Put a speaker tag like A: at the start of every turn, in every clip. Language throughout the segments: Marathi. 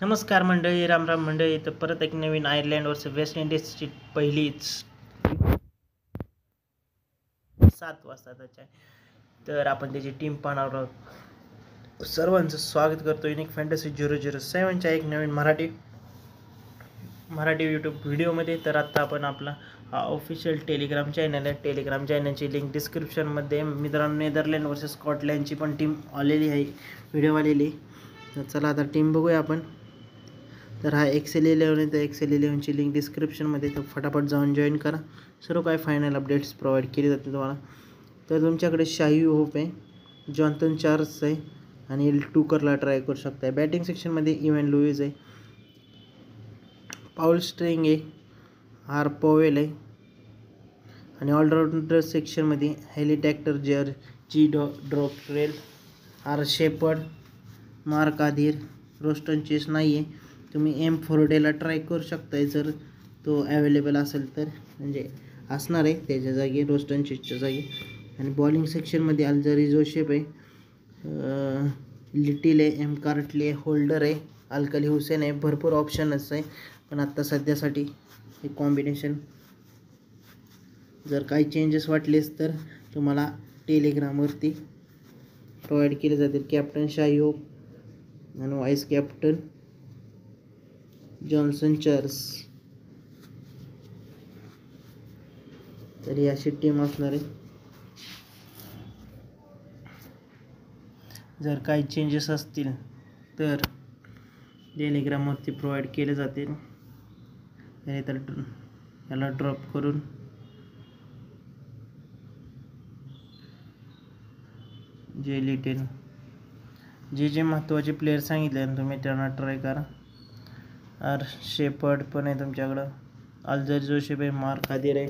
A: नमस्कार मंडळी, रामराम मंडळी. तर परत एक नवीन आयर्लंड वर्सेस वेस्ट इंडिजची पहिलीच 7 वाजता आहे. तर आपण त्याची टीम पाहणार आहोत. सर्वांचं स्वागत करतो युनिक फॅन्टसी 007च्या एक नवीन मराठी यूट्यूब व्हिडिओमध्ये. तर आत्ता आपण आपला हा ऑफिशियल टेलिग्राम चॅनल आहे. टेलिग्राम चॅनलची लिंक डिस्क्रिप्शनमध्ये. मित्रांनो, नेदरलँड वर्सेस स्कॉटलँडची पण टीम आलेली आहे, व्हिडिओ आलेली. तर चला आता टीम बघूया आपण. तर हा एक्सेल 11 आहे. तर एक्सेल 11ची लिंक डिस्क्रिप्शनमध्ये. तर फटाफट जाऊन जॉईन करा. सर्व काय फायनल अपडेट्स प्रोव्हाइड केली जाते तुम्हाला. तर तुमच्याकडे शाही होप आहे, जॉन्थन चार्ल्स आहे आणि टूकरला ट्राय करू शकता. बॅटिंग सेक्शनमध्ये इव्हन लुईस आहे, पाऊल स्ट्रिंग आहे, आर पॉवेल आहे आणि ऑलराऊंडर सेक्शनमध्ये हेलिटॅक्टर ड्रॉपरेल, R Shepherd, Mark Adair, Roston Chase नाही आहे. तुम्ही एम फोर्डेला ट्राय करू शकताय जर तो अवेलेबल असेल तर, म्हणजे असणार आहे त्याच्या जागी, रोस्टन चेसच्या जागी. आणि बॉलिंग सेक्शनमध्ये अल्झरी जोसेफ आहे, लिटिल आहे, एम कार्टले, होल्डर आहे, अल्कली हुसेन आहे. भरपूर ऑप्शनच आहे, पण आत्ता सध्यासाठी हे कॉम्बिनेशन. जर काही चेंजेस वाटलेस तर तुम्हाला टेलिग्रामवरती प्रोव्हाइड केले जातील. कॅप्टन शाही होप आणि व्हाईस कॅप्टन जॉन्सन चार्ल्स. तर ही अशी टीम असणार आहे. जर काही चेंजेस असतील तर टेलिग्रामवरती प्रोव्हाइड केले जातील. तर याला ड्रॉप करून जे महत्त्वाचे प्लेयर सांगितले तुम्ही त्यांना ट्राय करा. आर शेपर्ड पण आहे तुमच्याकडं, अल्झर जोसेफ आहे, मार्क आधीर आहे.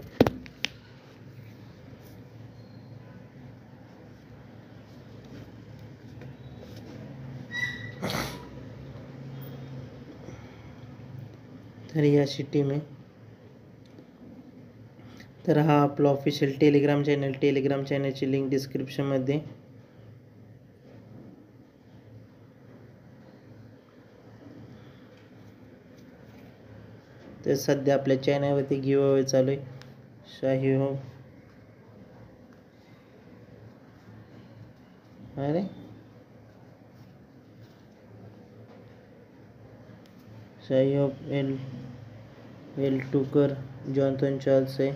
A: तर ही अशी टीम आहे. तर हा आपला ऑफिशियल टेलिग्राम चॅनलची लिंक डिस्क्रिप्शनमध्ये. तर सध्या आपल्या चॅनलवरती गिव्हअवे चालू आहे. शाही होप, एल टूकर, जॉन्थन चार्ल्स आहे,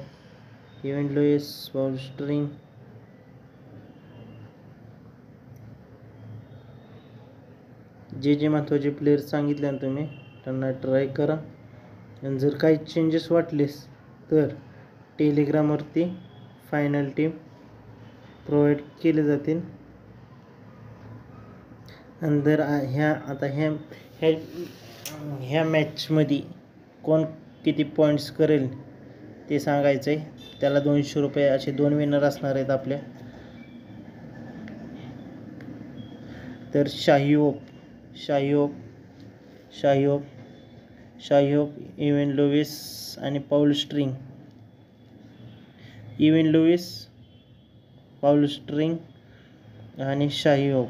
A: इव्हन लुईस, पाऊल स्ट्रिंग, जे महत्त्वाचे प्लेयर सांगितले तुम्ही त्यांना ट्राय करा. आणि जर काही चेंजेस वाटलेस तर टेलिग्रामवरती फायनल टीम प्रोव्हाइड केले जातील. आणि जर ह्या मॅचमध्ये कोण किती पॉईंट्स करेल ते सांगायचं आहे. त्याला 200 रुपये असे 2 विनर असणार आहेत आपल्या. तर शाही होप, इव्हन लुईस आणि पाऊल स्ट्रिंग, आणि शाही होप.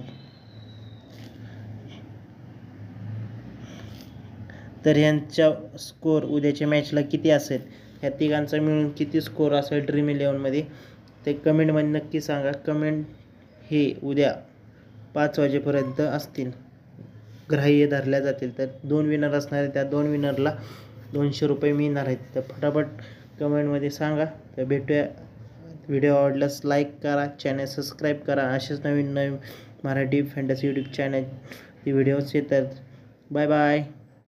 A: तर यांचा स्कोर उद्याच्या मॅचला किती असेल, ह्या तिघांचा मिळून किती स्कोर असेल ड्रीम 11मध्ये ते कमेंटमध्ये नक्की सांगा. कमेंट हे उद्या 5 वाजेपर्यंत असतील, ग्राह्य धरल्या जातील. तर 2 विनर असणार आहे, त्या 2 विनरला 200 रुपये मिळणार आहेत. तर फटाफट कमेंटमध्ये सांगा. तर भेटूया. व्हिडिओ आवडल्यास लाईक करा, चॅनल सबस्क्राईब करा. असेच नवीन Marathi fantasy YouTube channel videos येतात. Bye bye.